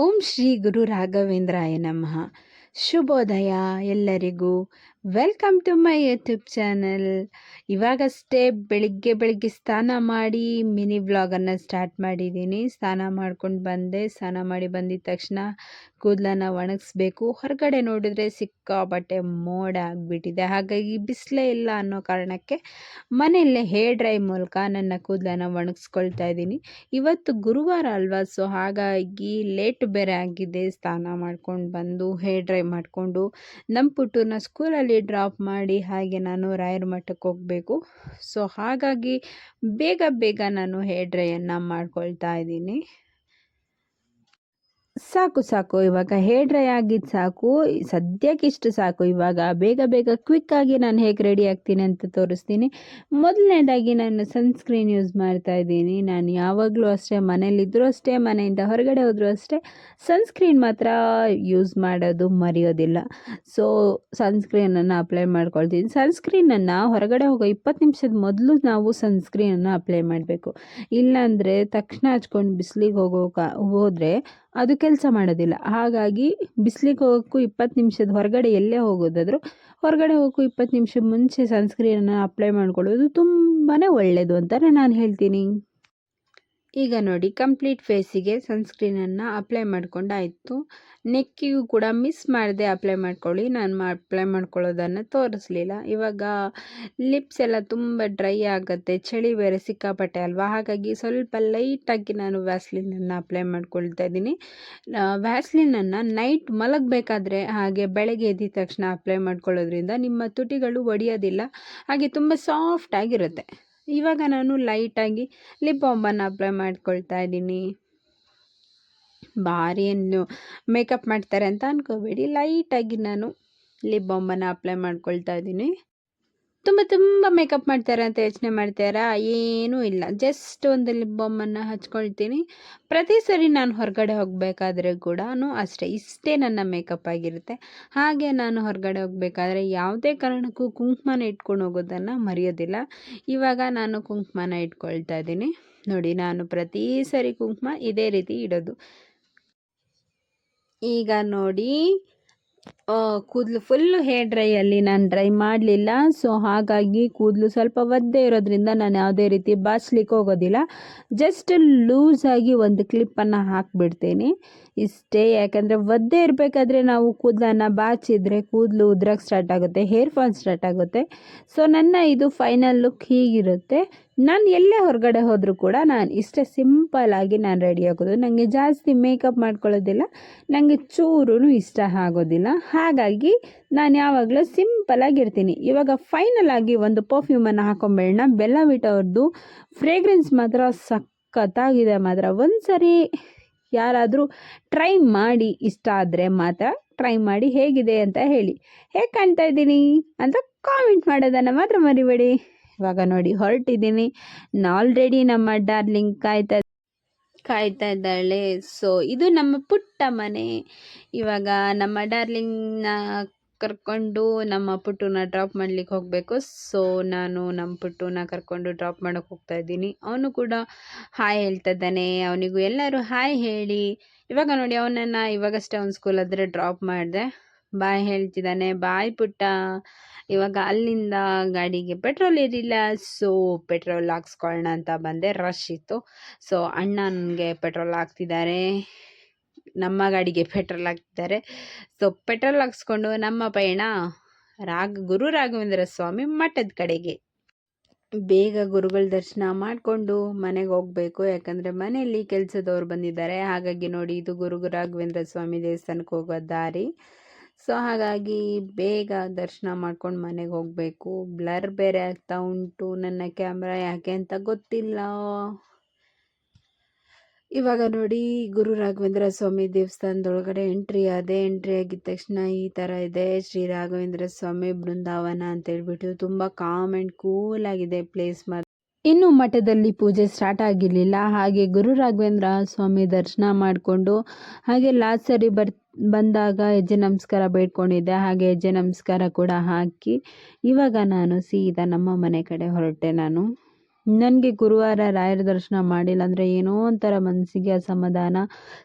ಓಂ ಶ್ರೀ ಗುರು ರಾಘವೇಂದ್ರಾಯ ನಮಃ. ಶುಭೋದಯ ಎಲ್ಲರಿಗೂ. Welcome to my YouTube channel. ಇವಾಗಷ್ಟೇ ಬೆಳಿಗ್ಗೆ ಸ್ನಾನ ಮಾಡಿ ಮಿನಿ ವ್ಲಾಗನ್ನು ಸ್ಟಾರ್ಟ್ ಮಾಡಿದ್ದೀನಿ. ಸ್ನಾನ ಮಾಡ್ಕೊಂಡು ಬಂದೆ. ಸ್ನಾನ ಮಾಡಿ ಬಂದಿದ ತಕ್ಷಣ ಕೂದಲನ್ನು ಒಣಗಿಸ್ಬೇಕು. ಹೊರಗಡೆ ನೋಡಿದ್ರೆ ಸಿಕ್ಕಾಪಟ್ಟೆ ಮೋಡ ಆಗಿಬಿಟ್ಟಿದೆ. ಹಾಗಾಗಿ ಬಿಸಿಲೇ ಇಲ್ಲ ಅನ್ನೋ ಕಾರಣಕ್ಕೆ ಮನೆಯಲ್ಲೇ ಹೇರ್ ಡ್ರೈ ಮೂಲಕ ನನ್ನ ಕೂದಲನ್ನು ಒಣಗಿಸ್ಕೊಳ್ತಾ ಇದ್ದೀನಿ. ಇವತ್ತು ಗುರುವಾರ ಅಲ್ವಾ, ಸೊ ಹಾಗಾಗಿ ಲೇಟ್ ಬೇರೆ ಆಗಿದೆ. ಸ್ನಾನ ಮಾಡ್ಕೊಂಡು ಬಂದು ಹೇರ್ ಡ್ರೈ ಮಾಡಿಕೊಂಡು ನಮ್ಮ ಪುಟ್ಟನ ಸ್ಕೂಲಲ್ಲಿ ಡ್ರಾಪ್ ಮಾಡಿ ಹಾಗೆ ನಾನು ರಾಯರ ಮಠಕ್ಕೆ ಹೋಗಬೇಕು. ಸೊ ಹಾಗಾಗಿ ಬೇಗ ನಾನು ಹೇರ್ ಡ್ರೈಯನ್ನು ಮಾಡ್ಕೊಳ್ತಾ ಇದ್ದೀನಿ. ಸಾಕು ಇವಾಗ ಹೇರ್ ಡ್ರೈ ಆಗಿದ್ದು ಸಾಕು, ಸದ್ಯಕ್ಕೆ ಇಷ್ಟು ಸಾಕು. ಇವಾಗ ಬೇಗ ಕ್ವಿಕ್ಕಾಗಿ ನಾನು ಹೇಗೆ ರೆಡಿ ಆಗ್ತೀನಿ ಅಂತ ತೋರಿಸ್ತೀನಿ. ಮೊದಲನೇದಾಗಿ ನಾನು ಸನ್ಸ್ಕ್ರೀನ್ ಯೂಸ್ ಮಾಡ್ತಾ ಇದ್ದೀನಿ. ನಾನು ಯಾವಾಗಲೂ ಅಷ್ಟೇ, ಮನೇಲಿದ್ದರೂ ಅಷ್ಟೇ, ಮನೆಯಿಂದ ಹೊರಗಡೆ ಹೋದರೂ ಅಷ್ಟೇ, ಸನ್ಸ್ಕ್ರೀನ್ ಮಾತ್ರ ಯೂಸ್ ಮಾಡೋದು ಮರೆಯೋದಿಲ್ಲ. ಸೊ ಸನ್ಸ್ಕ್ರೀನನ್ನು ಅಪ್ಲೈ ಮಾಡ್ಕೊಳ್ತೀನಿ. ಸನ್ಸ್ಕ್ರೀನನ್ನು ಹೊರಗಡೆ ಹೋಗೋ 20 ನಿಮಿಷದ ಮೊದಲು ನಾವು ಸನ್ಸ್ಕ್ರೀನನ್ನು ಅಪ್ಲೈ ಮಾಡಬೇಕು. ಇಲ್ಲಾಂದರೆ ತಕ್ಷಣ ಹಚ್ಕೊಂಡು ಬಿಸಿಲಿಗೆ ಹೋದರೆ ಅದು ಕೆಲಸ ಮಾಡೋದಿಲ್ಲ. ಹಾಗಾಗಿ ಬಿಸಿಲಿಗೆ ಹೋಗೋಕ್ಕೂ 20 ನಿಮಿಷದ ಹೊರಗಡೆ ಎಲ್ಲೇ ಹೋಗೋದಾದರೂ ಹೊರಗಡೆ ಹೋಗೋಕ್ಕೂ 20 ನಿಮಿಷ ಮುಂಚೆ ಸನ್ಸ್ಕ್ರೀನನ್ನು ಅಪ್ಲೈ ಮಾಡ್ಕೊಳ್ಳೋದು ತುಂಬಾ ಒಳ್ಳೆಯದು ಅಂತಲೇ ನಾನು ಹೇಳ್ತೀನಿ. ಈಗ ನೋಡಿ, ಕಂಪ್ಲೀಟ್ ಫೇಸಿಗೆ ಸನ್ಸ್ಕ್ರೀನನ್ನು ಅಪ್ಲೈ ಮಾಡ್ಕೊಂಡಾಯಿತು. ನೆಕ್ಕಿಗೂ ಕೂಡ ಮಿಸ್ ಮಾಡದೆ ಅಪ್ಲೈ ಮಾಡ್ಕೊಳ್ಳಿ. ನಾನು ಅಪ್ಲೈ ಮಾಡ್ಕೊಳ್ಳೋದನ್ನು ತೋರಿಸ್ಲಿಲ್ಲ. ಇವಾಗ ಲಿಪ್ಸ್ ಎಲ್ಲ ತುಂಬ ಡ್ರೈ ಆಗುತ್ತೆ, ಚಳಿ ಬೇರೆ ಸಿಕ್ಕಾಪಟ್ಟೆ ಅಲ್ವಾ. ಹಾಗಾಗಿ ಸ್ವಲ್ಪ ಲೈಟಾಗಿ ನಾನು ವ್ಯಾಸ್ಲಿನನ್ನು ಅಪ್ಲೈ ಮಾಡ್ಕೊಳ್ತಾ ಇದ್ದೀನಿ. ವ್ಯಾಸ್ಲಿನನ್ನು ನೈಟ್ ಮಲಗಬೇಕಾದ್ರೆ ಹಾಗೆ ಬೆಳಗ್ಗೆ ಎದ್ದ ತಕ್ಷಣ ಅಪ್ಲೈ ಮಾಡ್ಕೊಳ್ಳೋದ್ರಿಂದ ನಿಮ್ಮ ತುಟಿಗಳು ಒಡೆಯೋದಿಲ್ಲ, ಹಾಗೆ ತುಂಬ ಸಾಫ್ಟ್ ಆಗಿರುತ್ತೆ. ಇವಾಗ ನಾನು ಲೈಟಾಗಿ ಲಿಪ್ ಬಾಮನ್ನು ಅಪ್ಲೈ ಮಾಡ್ಕೊಳ್ತಾ ಇದ್ದೀನಿ. ಭಾರಿ ಏನು ಮೇಕಪ್ ಮಾಡ್ತಾರೆ ಅಂತ ಅಂದ್ಕೋಬೇಡಿ, ಲೈಟಾಗಿ ನಾನು ಲಿಪ್ ಬಾಮನ್ನು ಅಪ್ಲೈ ಮಾಡ್ಕೊಳ್ತಾ ಇದ್ದೀನಿ. ತುಂಬ ಮೇಕಪ್ ಮಾಡ್ತಾರೆ ಅಂತ ಯೋಚನೆ ಮಾಡ್ತಾರಾ? ಏನೂ ಇಲ್ಲ, ಜಸ್ಟ್ ಒಂದು ಲಿಪ್ ಬಾಮನ್ನು ಹಚ್ಕೊಳ್ತೀನಿ. ಪ್ರತಿ ಸರಿ ನಾನು ಹೊರಗಡೆ ಹೋಗಬೇಕಾದ್ರೆ ಕೂಡ ಅಷ್ಟೇ, ಇಷ್ಟೇ ನನ್ನ ಮೇಕಪ್ ಆಗಿರುತ್ತೆ. ಹಾಗೆ ನಾನು ಹೊರಗಡೆ ಹೋಗಬೇಕಾದ್ರೆ ಯಾವುದೇ ಕಾರಣಕ್ಕೂ ಕುಂಕುಮನ ಇಟ್ಕೊಂಡು ಹೋಗೋದನ್ನು ಮರೆಯೋದಿಲ್ಲ. ಇವಾಗ ನಾನು ಕುಂಕುಮನ ಇಟ್ಕೊಳ್ತಾ ಇದ್ದೀನಿ. ನೋಡಿ, ನಾನು ಪ್ರತಿ ಸರಿ ಕುಂಕುಮ ಇದೇ ರೀತಿ ಇಡೋದು. ಈಗ ನೋಡಿ, ಕೂದಲು ಫುಲ್ಲು ಹೇರ್ ಡ್ರೈಯಲ್ಲಿ ನಾನು ಡ್ರೈ ಮಾಡಲಿಲ್ಲ. ಸೊ ಹಾಗಾಗಿ ಕೂದಲು ಸ್ವಲ್ಪ ಒದ್ದೆ ಇರೋದ್ರಿಂದ ನಾನು ಯಾವುದೇ ರೀತಿ ಬಾಚ್ಲಿಕ್ಕೆ ಹೋಗೋದಿಲ್ಲ. ಜಸ್ಟ್ ಲೂಸಾಗಿ ಒಂದು ಕ್ಲಿಪ್ಪನ್ನು ಹಾಕಿಬಿಡ್ತೀನಿ, ಇಷ್ಟೇ. ಯಾಕಂದರೆ ಒದ್ದೆ ಇರಬೇಕಾದ್ರೆ ನಾವು ಕೂದಲನ್ನು ಬಾಚಿದ್ರೆ ಕೂದಲು ಉದ್ರಕ್ಕೆ ಸ್ಟಾರ್ಟ್ ಆಗುತ್ತೆ, ಹೇರ್ ಫಾಲ್ ಸ್ಟಾರ್ಟ್ ಆಗುತ್ತೆ. ಸೊ ನನ್ನ ಇದು ಫೈನಲ್ ಲುಕ್ ಹೀಗಿರುತ್ತೆ. ನಾನು ಎಲ್ಲೇ ಹೊರಗಡೆ ಹೋದರೂ ಕೂಡ ನಾನು ಇಷ್ಟೇ ಸಿಂಪಲ್ಲಾಗಿ ನಾನು ರೆಡಿ ಆಗೋದು. ನನಗೆ ಜಾಸ್ತಿ ಮೇಕಪ್ ಮಾಡ್ಕೊಳ್ಳೋದಿಲ್ಲ, ನನಗೆ ಚೂರೂ ಇಷ್ಟ ಆಗೋದಿಲ್ಲ. ಹಾಗಾಗಿ ನಾನು ಯಾವಾಗಲೂ ಸಿಂಪಲಾಗಿರ್ತೀನಿ. ಇವಾಗ ಫೈನಲ್ ಆಗಿ ಒಂದು ಪರ್ಫ್ಯೂಮನ್ನು ಹಾಕೊಂಬೇಡ. ಬೆಲ್ಲ ವಿಟ ಅವ್ರದ್ದು ಫ್ರೇಗ್ರೆನ್ಸ್ ಮಾತ್ರ ಸಖತ್ತಾಗಿದೆ. ಮಾತ್ರ ಒಂದು ಸರಿ ಯಾರಾದರೂ ಟ್ರೈ ಮಾಡಿ, ಇಷ್ಟ ಆದರೆ ಮಾತ್ರ ಟ್ರೈ ಮಾಡಿ ಹೇಗಿದೆ ಅಂತ ಹೇಳಿ, ಹೇಗೆ ಕಾಣ್ತಾ ಇದ್ದೀನಿ ಅಂತ ಕಾಮೆಂಟ್ ಮಾಡೋದನ್ನು ಮಾತ್ರ ಮರಿಬೇಡಿ. ಇವಾಗ ನೋಡಿ, ಹೊರಟಿದ್ದೀನಿ. ಆಲ್ರೆಡಿ ನಮ್ಮ ಡಾರ್ಲಿಂಗ್ ಕಾಯ್ತಾ ಇದ್ದಾಳೆ. ಸೊ ಇದು ನಮ್ಮ ಪುಟ್ಟ ಮನೆ. ಇವಾಗ ನಮ್ಮ ಡಾರ್ಲಿಂಗ್ನ ಕರ್ಕೊಂಡು ನಮ್ಮ ಪುಟ್ಟನ ಡ್ರಾಪ್ ಮಾಡ್ಲಿಕ್ಕೆ ಹೋಗಬೇಕು. ಸೊ ನಾನು ನಮ್ಮ ಪುಟ್ಟನ ಕರ್ಕೊಂಡು ಡ್ರಾಪ್ ಮಾಡೋಕ್ಕೆ ಹೋಗ್ತಾ ಇದ್ದೀನಿ. ಅವನು ಕೂಡ ಹಾಯ್ ಹೇಳ್ತಾ ಇದ್ದಾನೆ. ಅವನಿಗೂ ಎಲ್ಲರೂ ಹಾಯ್ ಹೇಳಿ. ಇವಾಗ ನೋಡಿ, ಅವನನ್ನು ಇವಾಗಷ್ಟೇ ಅವ್ನ ಸ್ಕೂಲಾದರೆ ಡ್ರಾಪ್ ಮಾಡಿದೆ. ಬಾಯ್ ಹೇಳ್ತಿದ್ದಾನೆ. ಬಾಯ್ ಪುಟ್ಟ. ಇವಾಗ ಅಲ್ಲಿಂದ ಗಾಡಿಗೆ ಪೆಟ್ರೋಲ್ ಇರಲಿಲ್ಲ, ಸೊ ಪೆಟ್ರೋಲ್ ಹಾಕ್ಸ್ಕೊಳ್ಳೋಣ ಅಂತ ಬಂದೆ. ರಶ್ ಇತ್ತು. ಸೊ ಅಣ್ಣ ನನಗೆ ಪೆಟ್ರೋಲ್ ಹಾಕ್ತಿದ್ದಾರೆ, ನಮ್ಮ ಗಾಡಿಗೆ ಪೆಟ್ರೋಲ್ ಹಾಕ್ತಿದ್ದಾರೆ. ಸೊ ಪೆಟ್ರೋಲ್ ಹಾಕ್ಸ್ಕೊಂಡು ನಮ್ಮ ಪಯಣ ಗುರು ರಾಘವೇಂದ್ರ ಸ್ವಾಮಿ ಮಠದ ಕಡೆಗೆ. ಬೇಗ ಗುರುಗಳ ದರ್ಶನ ಮಾಡಿಕೊಂಡು ಮನೆಗೆ ಹೋಗಬೇಕು. ಯಾಕಂದರೆ ಮನೆಯಲ್ಲಿ ಕೆಲಸದವ್ರು ಬಂದಿದ್ದಾರೆ. ಹಾಗಾಗಿ ನೋಡಿ, ಇದು ಗುರು ರಾಘವೇಂದ್ರ ಸ್ವಾಮಿ ದೇವಸ್ಥಾನಕ್ಕೆ ಹೋಗೋ ದಾರಿ. ಸೊ ಹಾಗಾಗಿ ಬೇಗ ದರ್ಶನ ಮಾಡ್ಕೊಂಡು ಮನೆಗೆ ಹೋಗಬೇಕು. ಬ್ಲರ್ ಬೇರೆ ಆಗ್ತಾ ಉಂಟು ನನ್ನ ಕ್ಯಾಮ್ರಾ, ಯಾಕೆ ಅಂತ ಗೊತ್ತಿಲ್ಲ. ಇವಾಗ ನೋಡಿ, ಗುರು ರಾಘವೇಂದ್ರ ಸ್ವಾಮಿ ದೇವಸ್ಥಾನದೊಳಗಡೆ ಎಂಟ್ರಿ ಆಗಿದ ತಕ್ಷಣ ಈ ಥರ ಇದೆ, ಶ್ರೀ ರಾಘವೇಂದ್ರ ಸ್ವಾಮಿ ಬೃಂದಾವನ ಅಂತೇಳ್ಬಿಟ್ಟು. ತುಂಬ ಕಾಮ್ ಆ್ಯಂಡ್ ಕೂಲ್ ಆಗಿದೆ ಪ್ಲೇಸ್. ಇನ್ನು ಮಠದಲ್ಲಿ ಪೂಜೆ ಸ್ಟಾರ್ಟ್ ಆಗಿರಲಿಲ್ಲ. ಹಾಗೆ ಗುರು ರಾಘವೇಂದ್ರ ಸ್ವಾಮಿ ದರ್ಶನ ಮಾಡಿಕೊಂಡು ಹಾಗೆ ಲಾಸ್ಟ್ ಸರಿ ಬಂದಾಗ ಹೆಜ್ಜೆ ನಮಸ್ಕಾರ ಬೇಡ್ಕೊಂಡಿದ್ದೆ. ಹಾಗೆ ಹೆಜ್ಜೆ ನಮಸ್ಕಾರ ಕೂಡ ಹಾಕಿ ಇವಾಗ ನಾನು ಸೀದಾ ನಮ್ಮ ಮನೆ ಕಡೆ ಹೊರಟೆ. ನಾನು ನನಗೆ ಗುರುವಾರ ರಾಯರ ದರ್ಶನ ಮಾಡಿಲ್ಲ ಅಂದರೆ ಏನೋ ಒಂಥರ ಮನಸ್ಸಿಗೆ ಅಸಮಾಧಾನ.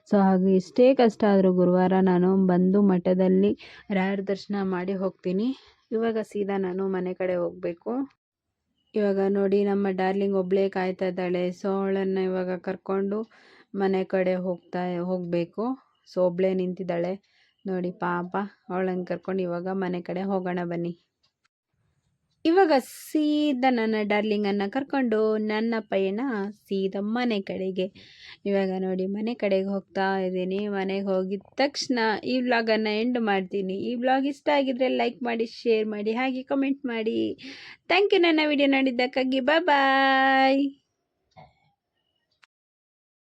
ಸೊ ಹಾಗೆ ಎಷ್ಟೇ ಕಷ್ಟ ಆದರೂ ಗುರುವಾರ ನಾನು ಬಂದು ಮಠದಲ್ಲಿ ರಾಯರ ದರ್ಶನ ಮಾಡಿ ಹೋಗ್ತೀನಿ. ಇವಾಗ ಸೀದಾ ನಾನು ಮನೆ ಕಡೆ ಹೋಗಬೇಕು. ಇವಾಗ ನೋಡಿ ನಮ್ಮ ಡಾರ್ಲಿಂಗ್ ಒಬ್ಬಳೇ ಕಾಯ್ತಾ ಇದ್ದಾಳೆ. ಸೊ ಅವಳನ್ನು ಇವಾಗ ಕರ್ಕೊಂಡು ಮನೆ ಕಡೆ ಹೋಗಬೇಕು. ಸೊ ಒಬ್ಬಳೇ ನಿಂತಿದ್ದಾಳೆ ನೋಡಿ ಪಾಪ. ಅವಳನ್ನು ಕರ್ಕೊಂಡು ಇವಾಗ ಮನೆ ಕಡೆ ಹೋಗೋಣ ಬನ್ನಿ. ಇವಾಗ ಸೀದಾ ನನ್ನ ಡಾರ್ಲಿಂಗನ್ನು ಕರ್ಕೊಂಡು ನನ್ನ ಪಯಣ ಸೀದಾ ಮನೆ ಕಡೆಗೆ. ಇವಾಗ ನೋಡಿ ಮನೆ ಕಡೆಗೆ ಹೋಗ್ತಾ ಇದ್ದೀನಿ. ಮನೆಗೆ ಹೋಗಿದ ತಕ್ಷಣ ಈ ವ್ಲಾಗನ್ನು ಎಂಡ್ ಮಾಡ್ತೀನಿ. ಈ ವ್ಲಾಗ್ ಇಷ್ಟ ಆಗಿದ್ರೆ ಲೈಕ್ ಮಾಡಿ, ಶೇರ್ ಮಾಡಿ, ಹಾಗೆ ಕಮೆಂಟ್ ಮಾಡಿ. ಥ್ಯಾಂಕ್ ಯು ನನ್ನ ವಿಡಿಯೋ ನೋಡಿದ್ದಕ್ಕಾಗಿ. ಬಾಯ್.